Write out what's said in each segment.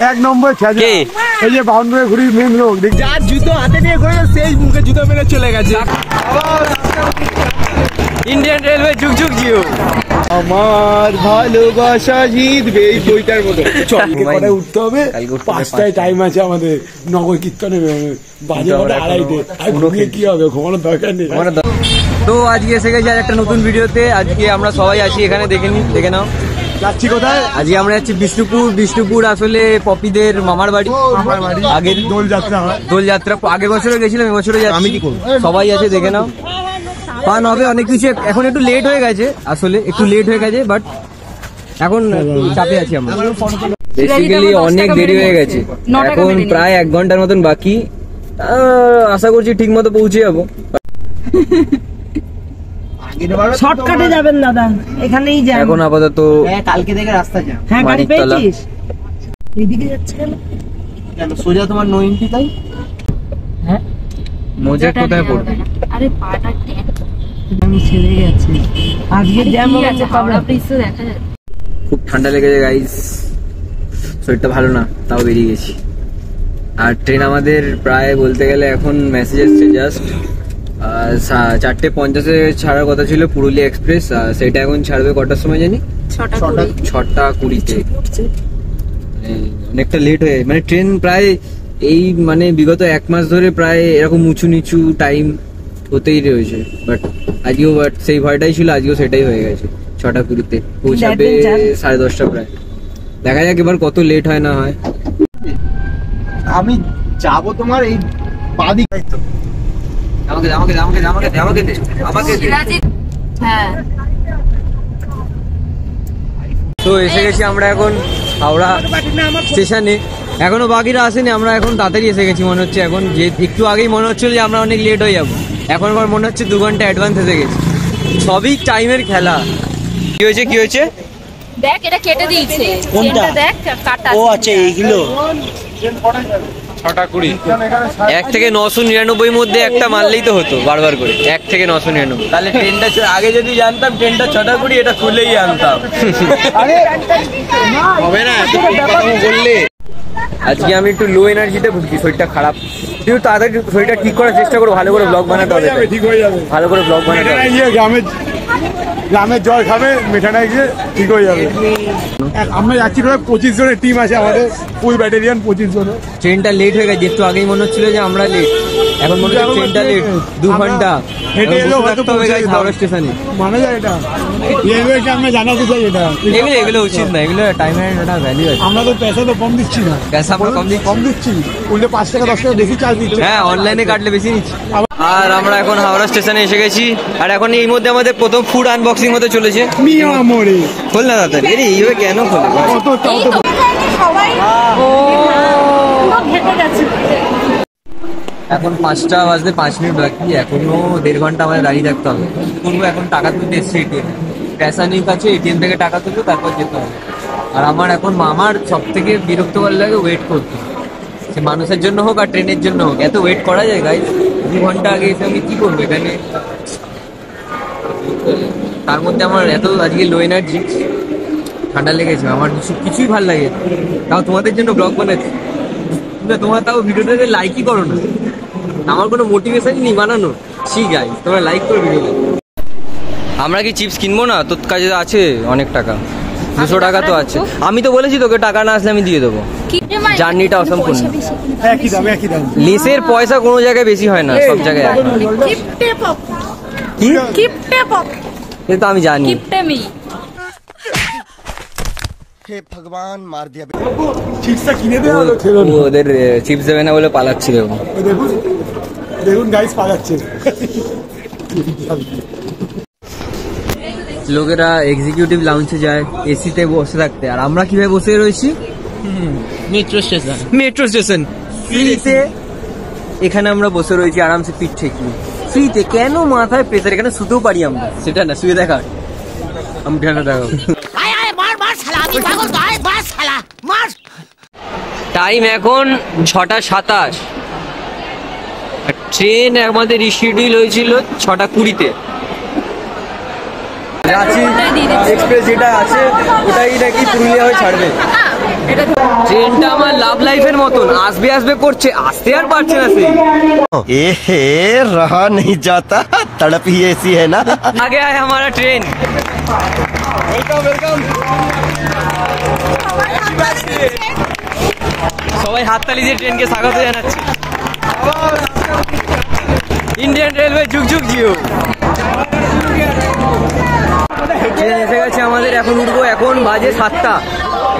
এক নম্বর এই যে বাউন্ডারি ঘুরি মেন লোক যার জুতো হাতে নিয়ে ঘুরে সেই মুখে জুতো মেরে চলে গেছে। ইন্ডিয়ান রেলওয়ে যুগ যুগ জিও। আমার ভালোবাসা জিতবে এই বইটার মতো। চল উঠতে হবে, 5টায় টাইম আছে আমাদের নগর কীর্তনে, বাজে 2:30। কি হবে, ঘুমানোর দরকার নেই। তো আজকে এসে গেছি আর একটা নতুন ভিডিওতে। আজকে আমরা সবাই আছি এখানে, দেখে নাও। যাচ্ছি কোথায়? আজকে আমরা যাচ্ছি বিষ্ণুপুর আসলে পপিদের মামার বাড়ি। আগের দোলযাত্রা আগের বছরে গেছিলাম, এবছরে যাচ্ছি। সবাই আছে, দেখে নাও। ফান হবে অনেক কিছু। এখন একটু লেট হয়ে গেছে, আসলে একটু লেট হয়ে গেছে, বাট এখন চাপে আছি আমরা। বেসিক্যালি অনেক দেরি হয়ে গেছে, এখন প্রায় 1 ঘন্টার মতন বাকি। আশা করছি ঠিক মতো পৌঁছে যাবো। শর্টকাটে যাবেন দাদা, এখানেই যান। এখন আপাতত কালকে থেকে রাস্তা যা। হ্যাঁ, গাড়ি পেয়েছিস? এদিকে যাচ্ছে কেন? সোজা তোমার 90 তাই? হ্যাঁ, মোজা কোথায় পড়বে? আরে পাটা আমি ছেড়ে গেছে। আজকে জ্যাম আছে, হাওড়া ব্রিজে দেখা যাচ্ছে। খুব ঠান্ডা লেগেছে গাইস, শরীরটা ভালো না, তাও বেরিয়ে গেছি। আর ট্রেন আমাদের প্রায় বলতে গেলে এখন মেসেজ এসছে জাস্ট 4:50 ছাড়ার কথা ছিল পুরুলিয়া এক্সপ্রেস। সেটা এখন ছাড়বে কটার সময় জানি? 6:20-তে। অনেকটা লেট হয়ে, মানে ট্রেন প্রায় এই মানে বিগত 1 মাস ধরে প্রায় এরকম উঁচু নিচু টাইম হতেই রয়েছে। বাট সেই ভয়টাই ছিল, আজকেও সেটাই হয়ে গেছে। 6:20-তে পৌঁছাবে 10:30 প্রায়। দেখা যাক এবার কত লেট হয় না হয়। আমি যাবো তোমার এই বাদিক। তো এসে গেছি আমরা এখন হাওড়া স্টেশনে। এখনো বাকিরা আসেনি, আমরা এখন তাড়াতাড়ি এসে গেছি মনে হচ্ছে। এখন যে একটু আগেই মনে হচ্ছিল যে আমরা অনেক লেট হয়ে যাবো, এখন আবার মনে হচ্ছে 2 ঘন্টা অ্যাডভান্স এসে গেছি। সবই টাইমের খেলা। কি হয়েছে দেখ, এটা কেটে দিয়েছে। কোনটা? দেখ কাটা। ও আচ্ছা, এইগুলো 6:20। 1 থেকে 999 মধ্যে একটা মারলেই তো হতো বারবার করে। 1 থেকে 999। তাহলে ট্রেনটা আগে যদি জানতাম ট্রেনটা 6:20, এটা খুলেই আনতাম। হবে না বললে। আজকে আমি একটু লো এনার্জিতে ভুগছি, শরীরটা খারাপ। কিন্তু তাড়াতাড়ি শরীরটা ঠিক করার চেষ্টা করবো, ভালো করে ব্লগ বানাতে হবে। ঠিক হয়ে যাবে, ভালো করে ব্লগ বানাতে হবে। গ্রামের জল খাবে, মেঠানায় গিয়ে ঠিক হয়ে যাবে। আমরা যাচ্ছি 25 জনের টিম আছে আমাদের, ফুল ব্যাটালিয়ান 25 জনের। ট্রেনটা লেট হয়ে গেছে, একটু আগেই মনে হচ্ছিল যে আমরা লেট, এখন মনে হচ্ছে ট্রেনটা লেট। 2 ঘন্টা হেঁটে এলেও হয়তো হাওড়া স্টেশনে। মানে যায় এটা, রেলওয়েকে আমরা জানাতে চাই এটা। এগুলো উচিত না, এগুলো টাইমের একটা ভ্যালু আছে। আমরা তো পয়সা তো কম দিচ্ছি না, পয়সা আমরা কম দিচ্ছি। উল্টে 5 টাকা 10 টাকা বেশি চার্জ দিচ্ছি। হ্যাঁ, অনলাইনে কাটলে বেশি নিচ্ছি। আর আমরা এখন হাওড়া স্টেশনে এসে গেছি। আর এখন এই মধ্যে আমাদের প্রথম ফুড আনবক্সিং হতে চলেছে। খোল না দাদা, এইভাবে কেন খোলে? এখন 5টা বাজতে 5 মিনিট বাকি, এখনো 1.5 ঘন্টা আমাদের দাঁড়িয়ে থাকতে হবে। করবো এখন, টাকা তুলতে এসছে এটিএম, পয়সা নেই কাছে, এটিএম থেকে টাকা তুলবো, তারপর যেতে হবে। আর আমার সব থেকে বিরক্তকর লাগে ওয়েট করতে, সে মানুষের জন্য হোক আর ট্রেনের জন্য হোক। এত ওয়েট করা যায় গাইস? 2 ঘন্টা আগে এসে আমি কি করবো এখানে? তার মধ্যে আমার এত আজকে লো এনার্জি, ঠান্ডা লেগেছে, আমার কিছুই ভালো লাগে। তাও তোমাদের জন্য ব্লগ বানাচ্ছি, তোমরা তাও ভিডিওটাতে লাইকই করো না। আমার কোনো মোটিভেশন নেই বানানো। ঠিক গাইস, তোমরা লাইক করো ভিডিওটা। আমরা কি চিপস কিনবো না? তোর কাছে আছে অনেক টাকা, 200 টাকা তো আছে। আমি তো বলেছি তোকে টাকা না আসলে আমি দিয়ে দেবো। জার্নিটা অসম্পূর্ণ। লেসের পয়সা কোনো জায়গায় বেশি হয় না, সব জায়গায় কিন্তু আমি জানি। ভগবান মার দিয়া, চিপসটা কিনে দে। ওদের চিপস দেবে না বলে পালাচ্ছি। দেখুন গাইস, পালাচ্ছে। লোকেরা এক্সিকিউটিভ লাউঞ্জে যায় এসিতে বসে থাকতে, আর আমরা কিভাবে বসে রয়েছি? মেট্রো স্টেশন ফ্রিতে। এখানে আমরা বসে রয়েছি আরামসে, পিঠ ঠেকিয়ে ফ্রিতে। কেন মাথায় প্রেসার? এখানে শুতেও পারি আমরা, সেটা না, শুয়ে দেখা। আমি দেখো টাইম এখন 6:27। ট্রেন আমাদের রিশিডিউল হয়েছিল 6:20-তে। রাঁচি এক্সপ্রেস যেটা আছে ওটাই নাকি পুরুলিয়া হয়ে ছাড়বে। ট্রেনটা আমার লাভ লাইফের মতন আসবে আসবে করছে, আসতে আর পারছে না। সেই रहा नहीं जाता, तड़प ही ऐसी है ना। आगे आए हमारा ट्रेन। সবাই হাততালি দিয়ে ট্রেনকে স্বাগত জানাচ্ছে। ইন্ডিয়ান রেলওয়ে যুগ যুগ জিও। ট্রেন এসে গেছে আমাদের, এখন উঠবো। এখন বাজে 7টা,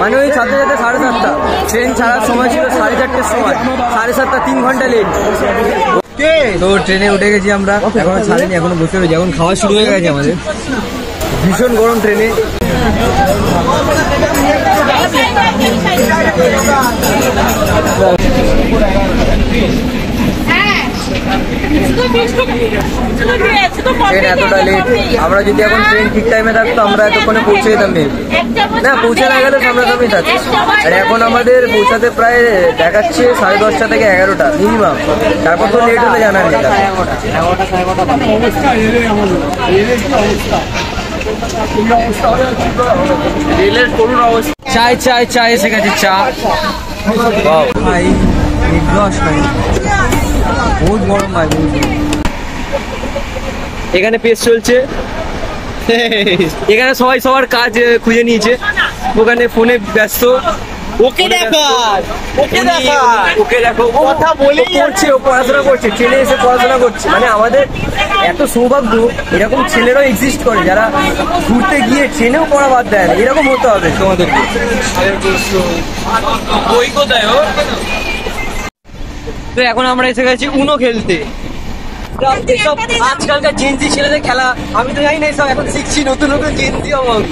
মানে ওই 7টা 7:30। ট্রেন ছাড়ার সময় ছিল 4:30টার সময়, 7:30, 3 ঘন্টা লেট। তো ট্রেনে উঠে গেছি আমরা, এখনো ছাড়েনি, এখনো বসে রয়েছি। এখন খাওয়া শুরু হয়ে গেছে আমাদের। ভীষণ গরম ট্রেনে। ট্রেন এতটা লেট, আমরা যদি এখন ট্রেন ঠিক টাইমে থাকতো আমরা এতক্ষণে পৌঁছে যেতাম। না পৌঁছে না গেলে সামনাসামনি থাকছে। আর এখন আমাদের পৌঁছাতে প্রায় দেখাচ্ছে 10:30 থেকে 11টা মিনিমাম। তারপর তো লেট হলে জানার নেই। রেলের করুণ অবস্থা। চায় চায় চায় এসে গেছে, চা। ভাই বহুত গরম ভাই। এখানে পেস চলছে, এখানে সবাই সবার কাজ খুঁজে নিয়েছে। ওখানে ফোনে ব্যস্ত। ওকে দেখো, ওকে দেখো, ও কথা বলে করছে, ও পড়াশোনা করছে, ট্রেনে এসে পড়াশোনা করছে। মানে আমাদের এত সৌভাগ্য, এরকম ছেলেরাও এক্সিস্ট করে যারা ঘুরতে গিয়ে ট্রেনেও পড়া বাদ দেয় না। এরকম হতে হবে তোমাদেরকে। বই কোথায় ও? তো এখন আমরা এসে গেছি উনো খেলতে। এসব আজকালকার জেনজি ছেলেদের খেলা আমি তো জানি না, সব এখন শিখছি। নতুন নতুন জেনজি আমার।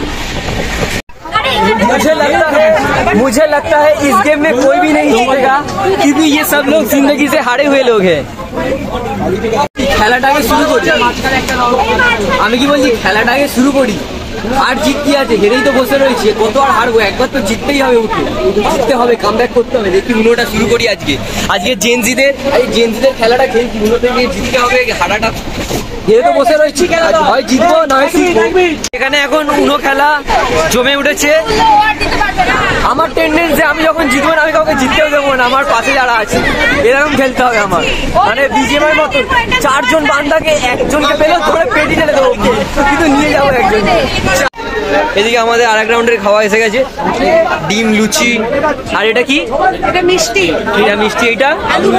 मुझे लगता है इस गेम में कोई भी नहीं जीतेगा, क्योंकि ये सब लोग जिंदगी से हारे हुए लोग हैं। খেলাটাকে শুরু করি। আমি কি বলছি, খেলাটাকে শুরু করি। আর জিত কি আছে, হেরেই তো বসে রয়েছে। কত আর হারবো, একবার তো জিততেই হবে। উঠে জিততে হবে, কামব্যাক করতে হবে। দেখি উনোটা শুরু করি আজকে। আজকে জেনজিদের খেলাটা খেলছি। উনো থেকে জিততে হবে, হারাটা যেহেতু বসে রয়েছি হয় জিতবো না হয় শিখবো। এখানে এখন উনো খেলা জমে উঠেছে। আমার টেন্ডেন্সি, আমি যখন জিতবো না আমি কাউকে জিততেও দেবো না। আমার পাশে যারা আছে এরকম খেলতে হবে আমার। মানে বিজেপির মতন 4 জন বান্দাকে একজনকে পেলে ধরে পেটি ঢেলে দেবো, কিন্তু নিয়ে যাবো একজন। এদিকে আমাদের আরেক রাউন্ডের খাওয়া এসে গেছে। ডিম, লুচি, আর এটা কি? এটা মিষ্টি। এটা মিষ্টি, এটা আলু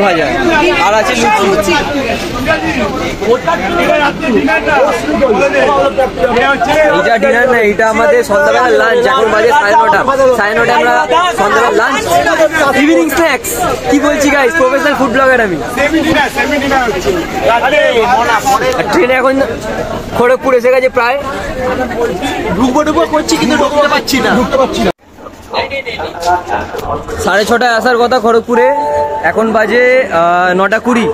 ভাজা, আর আছে লুচি। এটা ডিনার না, এটা আমাদের সন্ধ্যাবেলার লাঞ্চ। এখন বাজে 9:30। আমরা সন্ধ্যাবেলার লাঞ্চ, ইভিনিং স্ন্যাক্স। কি বলছি গাইস, প্রফেশনাল ফুড ব্লগার আমি। ট্রেনে এখন খড়গপুর এসে গেছে প্রায়। ঢুকবো করছি, কিন্তু ঢুকতে পারছি না। 6:30 আসার কথা খড়গপুরে, এখন বাজে 9:20।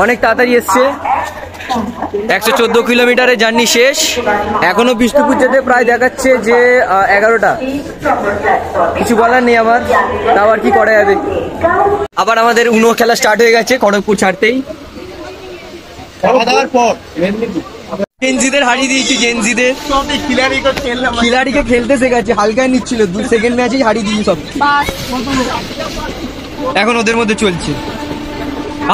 অনেক তাড়াতাড়ি এসছে। 114 কিলোমিটারের জার্নি শেষ। এখনো বিষ্ণুপুর যেতে প্রায় দেখাচ্ছে যে 11টা। কিছু বলার নেই আমার, তাও আর কি করা যাবে। আবার আমাদের উনো খেলা স্টার্ট হয়ে গেছে খড়গপুর ছাড়তেই। জেনজিদের হারিয়ে দিয়েছি। জেনজিদের খিলাড়িকে খেলতে শেখাচ্ছে, হালকায় নিচ্ছিল। 2 সেকেন্ড ম্যাচেই হারিয়ে দিয়েছি সব। এখন ওদের মধ্যে চলছে।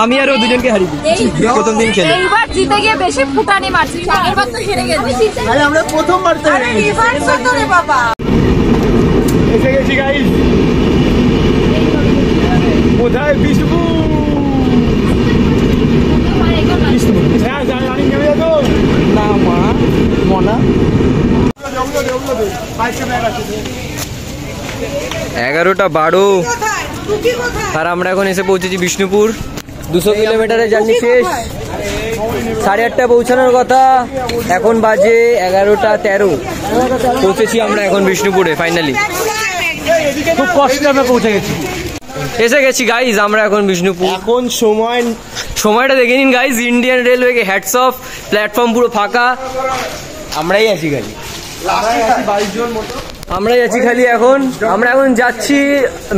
আমি আর ও দুজনকে হারিয়ে দিচ্ছি প্রথম দিন খেলে। এইবার জিতে গিয়ে বেশি ফুটানি মারছি, আগেরবার তো হেরে গেছি। আরে আমরা প্রথমবার তো হেরে গেছি। রিভার্স তো রে বাবা। এসে গেছি গাইস। কোথায়? বিষ্ণুপুর। হ্যাঁ, রানিং নেমে যাবো না মনা। 11:12 আর আমরা এখন এসে পৌঁছেছি বিষ্ণুপুর। 200 কিলোমিটারের জার্নি শেষ। 8:30 পৌঁছানোর কথা, এখন বাজে 11:13। পৌঁছেছি আমরা এখন বিষ্ণুপুরে ফাইনালি। খুব কষ্টে আমরা পৌঁছে গেছি। এসে গেছি গাইজ আমরা এখন বিষ্ণুপুর। এখন সময়টা দেখে নিন guys. Indian railway hats off. Platform পুরো ফাঁকা, আমরাই আছি খালি। আমরাই আছি খালি এখন। আমরা এখন যাচ্ছি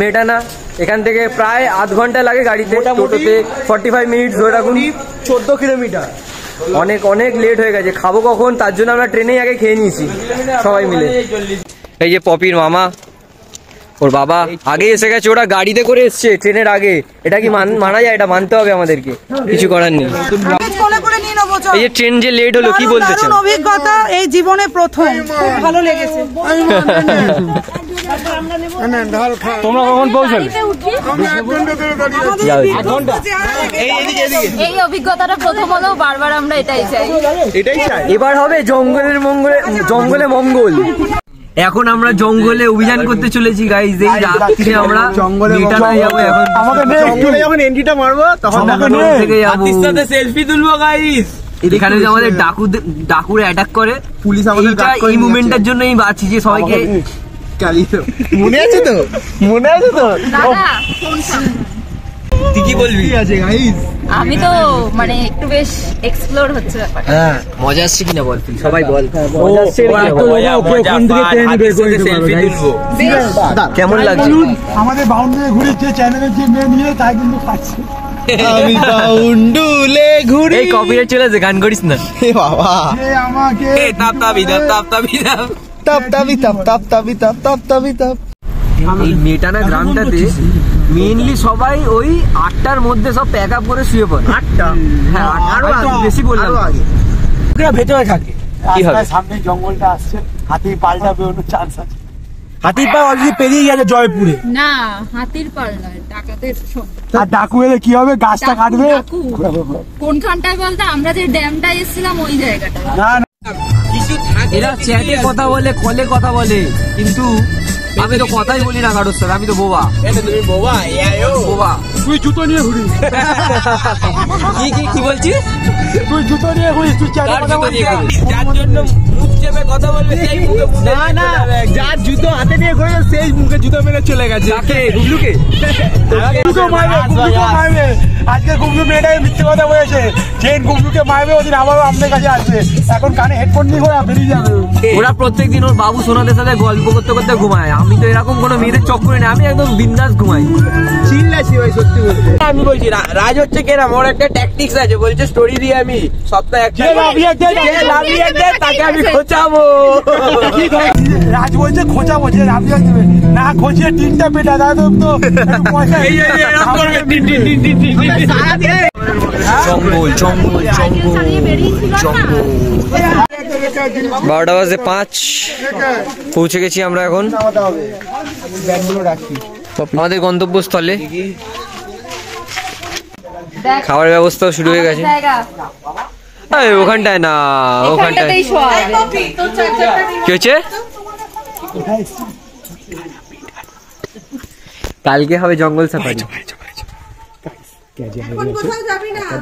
মেটানা। এখান থেকে প্রায় আধ ঘন্টা লাগে গাড়িতে, টোটোতে 45 মিনিট ধরে রাখুন। 14 কিলোমিটার। অনেক অনেক লেট হয়ে গেছে। খাবো কখন, তার জন্য আমরা ট্রেনেই আগে খেয়ে নিয়েছি সবাই মিলে। এই যে পপির মামা ওর বাবা আগে এসে গেছে, ওরা গাড়িতে করে এসছে ট্রেনের আগে। এটা কি মানা যায়? এটা মানতে হবে আমাদেরকে, কিছু করার নেই। এই যে ট্রেন যে লেট হলো, কি বলতে চাও? অভিজ্ঞতা এই জীবনে প্রথম, খুব ভালো লেগেছে। তোমরা কখন পৌঁছালে? এই অভিজ্ঞতাটা প্রথম হলেও বারবার আমরা এটাই চাই। এবার হবে জঙ্গলে মঙ্গল। এখন আমরা জঙ্গলে অভিযান করতে চলেছি গাইস। এই রাত্রে আমরা জঙ্গলে যাবো। এখন জঙ্গলে যখন এন্ট্রিটা মারবো তখন সাথে সেলফি তুলবো গাইস। এখানে যে আমাদের ডাকুরে অ্যাটাক করে পুলিশ, আমাদের এই মুভমেন্টের জন্যই বাঁচি যে সবাইকে। মনে আছে তো? তুই কি বলবি? আমি তো মানে একটু বেশ এক্সপ্লোর হচ্ছে ব্যাপার। হ্যাঁ, মজা আসছে কিনা বল, সবাই বল। কেমন লাগছে? আমাদের বাউন্ডুলে ঘুরে যে চ্যানেলের যে মেয়ে নিয়ে তাই কিন্তু পাচ্ছে। আমি বাউন্ডুলে ঘুরি। এই কপিরাইট চলে আসে, গান করিস না। এ বাবা, যে আমাকে এই মেটানা গ্রামটাতে মেইনলি সবাই ওই 8টার মধ্যে সব প্যাক আপ করে শুয়ে পড়ে। 8টা? হ্যাঁ, আরো বেশি বললাম। ভেতরে থাকে। কি হবে? সামনে জঙ্গলটা আসছে, হাতি পাল্টা বেরোনোর চান্স আছে। হাতির পা অলরেডি পেরিয়ে গেছে জয়পুরে। না, হাতির পাল নয়, ডাকাতের সঙ্গে। আর ডাকু এলে কি হবে? গাছটা কাটবে। কোনখানটায় বলতে আমরা যে ড্যামটা এসেছিলাম ওই জায়গাটা। না না, এরা চ্যাটে কথা বলে, কলে কথা বলে, কিন্তু আমি তো কথাই বলি না কারোর সাথে। আমি তো বোবা। তুমি বোবা? বোবা। তুই জুতো নিয়ে ঘুরিস। কি বলছিস? তুই জুতো নিয়ে ঘুরিস, তুই চ্যাটে কথা বলিস। যার জন্য মুখ চেপে কথা বলবে সেই মুখে না, যার জুতো হাতে নিয়ে ঘুরে সেই মুখে জুতো মেরে চলে গেছে। কাকে? গুবলুকে? গুবলুকে মারবে। আজকে গুবলু মেয়েটাকে মিথ্যে কথা বলেছে। যেদিন গুবলুকে মারবে ওদিন আবারও আপনার কাছে আসবে। এখন কানে হেডফোন নিয়ে ঘোরা বেরিয়ে যাবে। ওরা প্রত্যেকদিন ওর বাবু সোনাদের সাথে গল্প করতে করতে ঘুমায়। আমি তো এরকম কোনো মেয়েদের চক্করে না, আমি একদম বিন্দাস ঘুমাই। চিল্লাছি ভাই, সত্যি বলতে। আমি বলছি রাজ হচ্ছে কেরাম, ওর একটা ট্যাকটিক্স আছে, বলছে স্টোরি দিয়ে আমি সপ্তাহে একটা তাকে আমি খোঁচাবো। রাজ বলছে খোঁচাবো, যে রাবিয়া দেবে না, খোঁচিয়ে তিনটা পেটা দেয় তো পয়সা। জঙ্গল জঙ্গল জঙ্গল। 12:05 পৌঁছে গেছি আমরা এখন আমাদের গন্তব্যস্থলে। খাওয়ার ব্যবস্থাও শুরু হয়ে গেছে। ওখানটায় না, ওখানটায় কি হচ্ছে? কালকে হবে জঙ্গল সাফারি।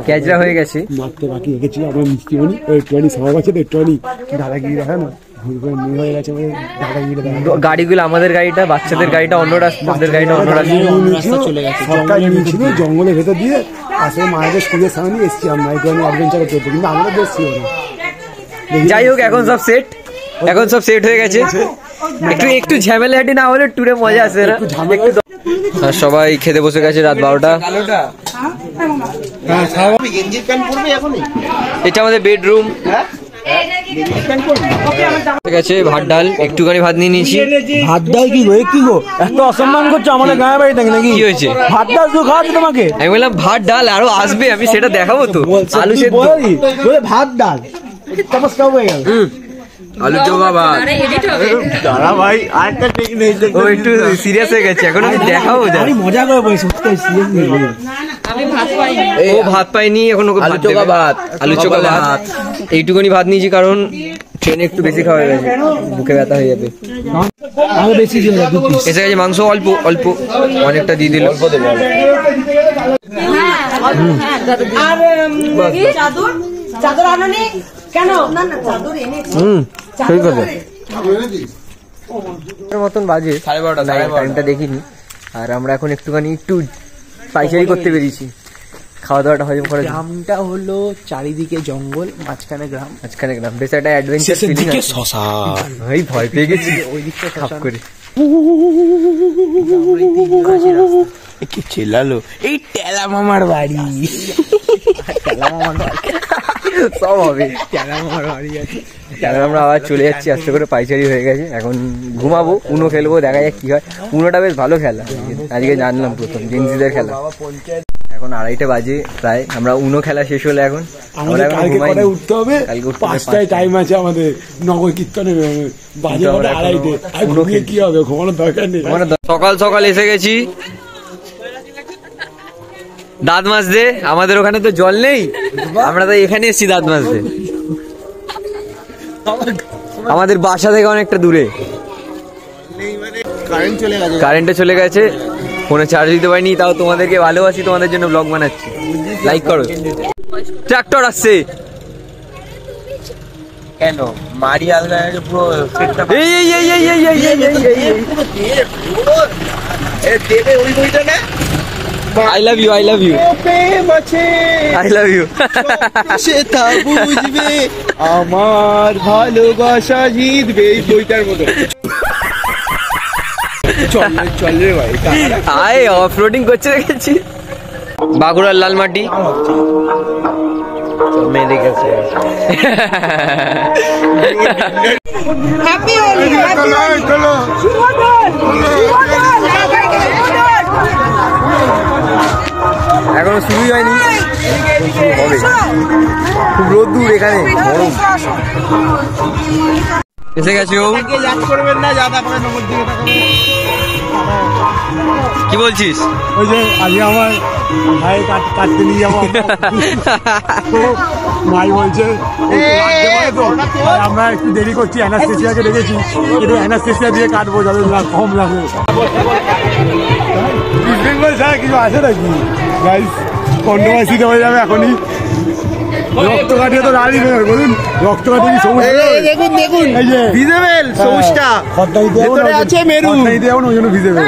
ক্যাজরা হয়ে গেছে, মারতে বাকি রেখেছি আমরা মিষ্টি বলি। একটুখানি স্বভাব আছে তো, একটুখানি দাদাগিরি দেখা না, ভুল করে মেয়ে হয়ে গেছে দাদাগিরি। গাড়িগুলো আমাদের গাড়িটা, বাচ্চাদের গাড়িটা অন্য রাস্তা, ওদের গাড়িটা অন্য রাস্তা চলে গেছে। সরকার নিয়েছিল জঙ্গলের ভেতর দিয়ে। আসলে মায়েদের স্কুলের সামনে এসেছি আমরা একটুখানি অ্যাডভেঞ্চারে করতে, কিন্তু আমরা বেশি হলো। যাই হোক, এখন সব সেট হয়ে গেছে। একটু ঝামেলাহাটি না হলে ট্যুরে মজা আসে না। আর সবাই খেতে বসে গেছে রাত 12টা। এটা আমাদের বেডরুম। ঠিক আছে, ভাত ডাল, একটুখানি ভাত নিয়ে নিয়েছি। ভাত ডাল কি গো? কি গো, একটা অসম্মান করছো আমাদের গায়ে বাড়ি থেকে নাকি? কি হয়েছে? ভাত ডাল তো খাওয়াচ্ছি তোমাকে। আমি বললাম ভাত ডাল আরো আসবে, আমি সেটা দেখাবো তো। আলু সেদ্ধ, ভাত ডাল, চমৎকার হয়ে গেল। আলু চোখা ভাত। দাঁড়া ভাই, আরেকটা টেকনিক। ও একটু সিরিয়াস হয়ে গেছে, এখন আমি দেখাবো। আমি মজা করে বলছি, সিরিয়াস নেই। ও ভাত পাইনি এখন, ওকে আলু চোখা ভাত। এইটুকুনি ভাত নিয়েছি কারণ ট্রেনে একটু বেশি খাওয়া হয়ে গেছে, বুকে ব্যথা হয়ে যাবে। এসে গেছে মাংস, অল্প অল্প, অনেকটা দিয়ে দিল। চাদর আনোনি কেন? না না, চাদর এনেছি। সেই কথা মতন বাজে, 12:30 দেখিনি। আর আমরা এখন একটু পাইচারি করতে পেরেছি। খাওয়া দাওয়াটা হজম করে। গ্রামটা হলো চারিদিকে জঙ্গল, মাঝখানে গ্রাম। বেশ একটা অ্যাডভেঞ্চার ফিলিং আছে। ভাই ভয় পেয়ে গেছি ওই দিকটা খাপ করে। কি চিল্লালো? এই টেলা মামার বাড়ি। সব হবে। টেলা মামার বাড়ি আছে। এখন আমরা আবার চলে যাচ্ছি, আস্তে করে পাইচারি হয়ে গেছে, এখন ঘুমাবো, উনো খেলবো, দেখা যাক কি হয়। উনোটা বেশ ভালো খেলা, আজকে জানলাম প্রথম জেন্সিদের খেলা। এখন 2:30 বাজে প্রায়, আমরা উনো খেলা শেষ হলে এখন আমাদের কালকে কটায় উঠতে হবে, 5টায় টাইম আছে আমাদের নগর কীর্তনে, বাজে 2:30। আর ঘুমিয়ে কি হবে, ঘুমানোর দরকার নেই। সকাল সকাল এসে গেছি দাঁত মাজতে। আমাদের ওখানে তো জল নেই, আমরা তো এখানে এসেছি দাঁত মাজতে। আমাদের বাসা থেকে অনেকটা দূরে, কারেন্টে চলে গেছে, ফোনে চার্জ দিতে পারিনি। তাও তোমাদেরকে ভালোবাসি, তোমাদের জন্য ব্লগ বানাচ্ছি, লাইক করো। ট্রাক্টর আসছে কেন মারি আলগা পুরো এই এই এই এই এই এই এই দেবে ওই বইটা না। I love you, I love you, I love you. সেটা বুঝবে আমার ভালোবাসা জিতবে, এই বইটার মতো। চল রে ভাই, আয় অফরোডিং করছে দেখেছি। বাঁকুড়ার লাল মাটি মেয়েদের কাছে। এখনো শুরুই হয়নি, হবে। খুব রোদ্দুর এখানে, গরম। এসে গেছে ও। কি বলছিস? ওই যে আজকে আমার ভাই কাটতে নিয়ে যাবো, মাই বলছে আমরা একটু দেরি করছি, অ্যানাস্থেসিয়াকে দেখেছি, একটু অ্যানাস্থেসিয়া দিয়ে কাটবো যাতে কম লাগে। ইস্ট বেঙ্গল ছাড়া কিছু আছে নাকি গাইস? কন্ট্রোভার্সিতে হয়ে যাবে এখনই। রক্ত কাটিয়ে তো দাঁড়িয়ে দেবে, বলুন রক্ত কাটিয়ে কি সবুজ? দেখুন দেখুন, এই যে ভিজেবেল সবুজটা ভেতরে আছে মেরুন। ওই জন্য ভিজেবেল।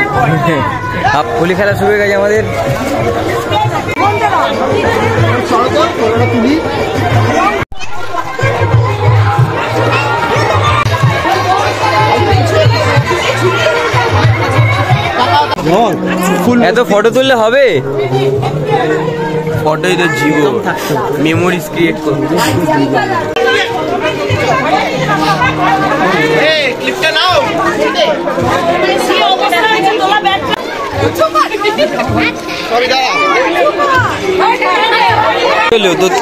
হোলি খেলা শুরু হয়ে গেছে আমাদের। এত ফটো তুললে হবে? ফটোই তো জীবন, মেমোরিজ ক্রিয়েট করতে। ক্লিপটা নাও।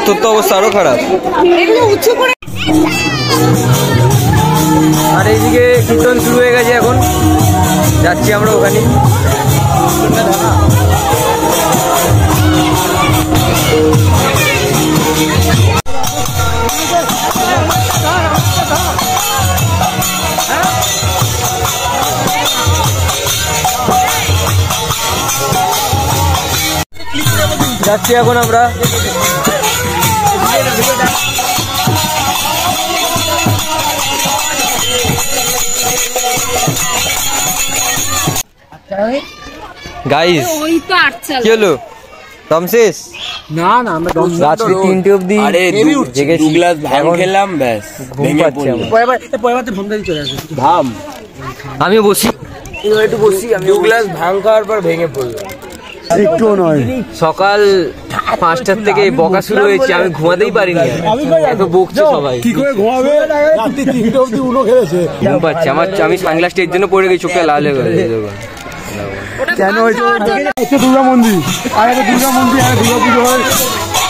তোর তো অবস্থা আরো খারাপ। আর এইদিকে কীর্তন শুরু হয়ে গেছে, এখন যাচ্ছি আমরা ওখানে। যাচ্ছি এখন আমরা। গাইস কি হলো, দম শেষ? না না, আমরা রাত্রি 3টে অব্দি জেগেছি, এখন খেলাম, ব্যাস ঘুম পাচ্ছে আমার। ভাম আমিও বসি, একটু বসি। আমি 2 গ্লাস ভাঙ খাওয়ার পর ভেঙে পড়লো। একটু নয়, সকাল 5টার থেকে বকা শুরু হয়েছে, আমি ঘুমাতেই পারিনি, এত বকছে সবাই। কি করে ঘুমাবে? রাত্রি 3টে অব্দি উনো খেলেছে। ঘুম পাচ্ছে আমার, আমি সানগ্লাসটা এর জন্য পড়ে গেছি, চোখটা লাল হয়ে গেছে। কেন হয়েছে? দুর্গা মন্দির, আর একটা দুর্গা মন্দির, আর দুর্গা পুজো হয়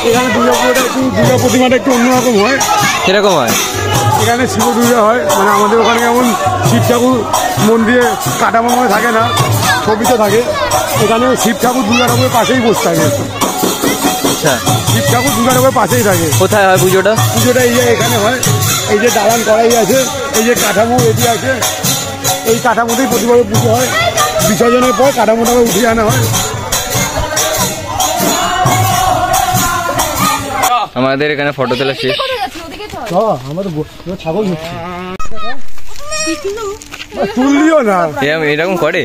এখানে। দুর্গা পুজোটা একটু, দুর্গা প্রতিমাটা একটু অন্যরকম হয়। কিরকম হয়? এখানে শিব দুর্গা হয়, মানে আমাদের ওখানে যেমন শিব ঠাকুর মন্দিরে কাঠামো থাকে না, ছবিতে থাকে, এখানে শিব ঠাকুর দুর্গা ঠাকুরের পাশেই বসে থাকে। আচ্ছা, শিব ঠাকুর দুর্গা ঠাকুরের পাশেই থাকে। কোথায় হয় পুজোটা? পুজোটা এই যে এখানে হয়, এই যে দালান করাই আছে, এই যে কাঠামো এটি আছে, এই কাঠামোতেই প্রতিবার পুজো হয়। বিসর্জনের পর কাঠামোটাকে উঠিয়ে আনা হয়। আমাদের এখানে ফটো তোলা শেষ। আমাদের ছাগল তুললিও না, এরকম করে।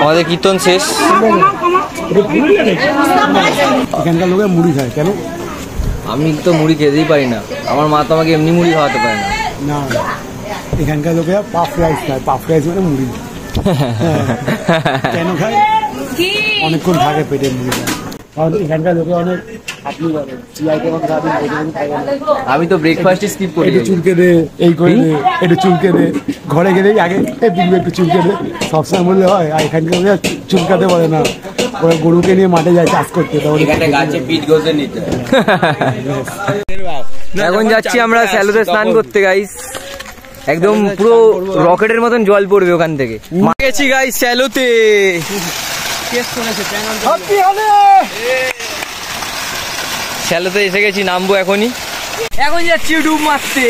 আমাদের কীর্তন শেষ। এখানকার লোকের মুড়ি খায় কেন? আমি তো মুড়ি খেতেই পারি না, আমার মা তো আমাকে এমনি মুড়ি খাওয়াতে পারে না। না, এখানকার লোকেরা পাফ রাইস খায়। পাফ রাইস মানে মুড়ি। কেন খায়? অনেকক্ষণ থাকে পেটের মুড়ি। কারণ এখানকার লোকে অনেক আপনি বলেন আমি তো ব্রেকফাস্টে স্কিপ করি। একটু চুলকে দে, এই করে দে, একটু চুলকে দে, ঘরে গেলেই আগে দিনবে একটু চুলকে দে, সবসময় বললে হয়। আর এখানকার চুলকাতে বলে না, ওরা গরুকে নিয়ে মাঠে যায় চাষ করতে। এখানে গাছে পিট গজে নিতে। এখন যাচ্ছি আমরা স্যালোতে স্নান করতে গাইস, একদম পুরো রকেটের মতন জল পড়বে ওখান থেকে। গেছি গাইস স্যালোতে, স্যালোতে এসে গেছি, নামবো এখনই। এখন যাচ্ছি ডুব মারতে।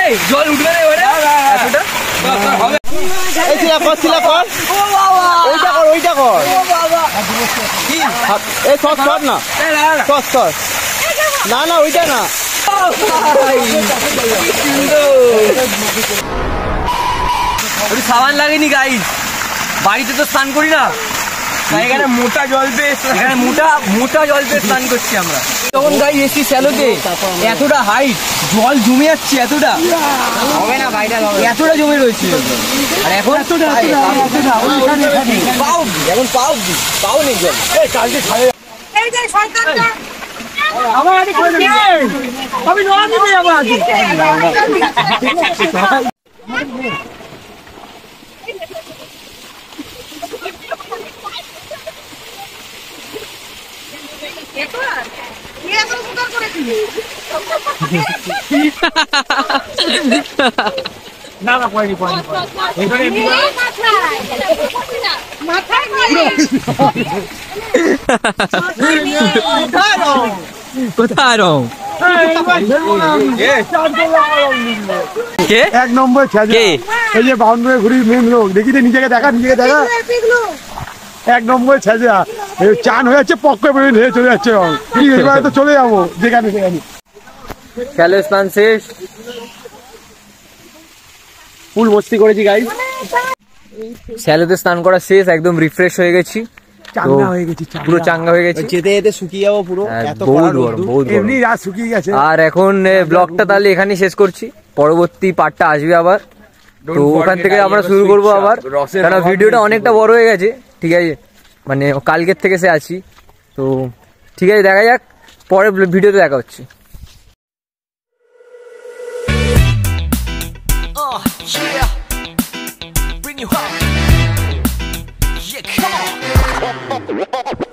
এই জল উঠবে না এবারে এতটা? ওইটা কর এই সস কর না, সস কর না, না ওইটা না। সাবান লাগেনি গাইস, বাড়িতে তো স্নান করি না, তাই এখানে মোটা জল পেয়ে, এখানে মোটা জল পেয়ে স্নান করছি আমরা। তখন গাই এসি স্যালোতে এতটা হাইট, জল জমে যাচ্ছে এতটা, হবে না ভাইরাল হবে, এতটা জমে রয়েছে। আর এখন পাও নেই জল। কোথায় রং? এক নম্বর এই যে বাউন্ডারি ঘুরি মেন লোক, দেখি নিজেকে দেখা, নিজেকে দেখা, এক নম্বর ছেঁচা। চান হয়ে যাচ্ছে, পক্ষ হয়ে চলে যাচ্ছে, এবার তো চলে যাবো যেখানে সেখানে। স্যালো স্নান শেষ, ফুল মস্তি করেছি গাইস। স্যালোতে স্নান করা শেষ, একদম রিফ্রেশ হয়ে গেছি, চাঙ্গা হয়ে গেছি, পুরো চাঙ্গা হয়ে গেছি। যেতে যেতে শুকিয়ে যাবো পুরো, এত বহুত গরম, বহুত গরম। এমনি রাত শুকিয়ে গেছে। আর এখন ব্লগটা তাহলে এখানেই শেষ করছি, পরবর্তী পার্টটা আসবে আবার, তো ওখান থেকে আমরা শুরু করবো আবার, কারণ ভিডিওটা অনেকটা বড় হয়ে গেছে। ঠিক আছে, মানে কালকের থেকে সে আছি, তো ঠিক আছে, দেখা যাক, পরের ভিডিওতে দেখা হচ্ছে। Yeah, bring you up. Yeah, come on.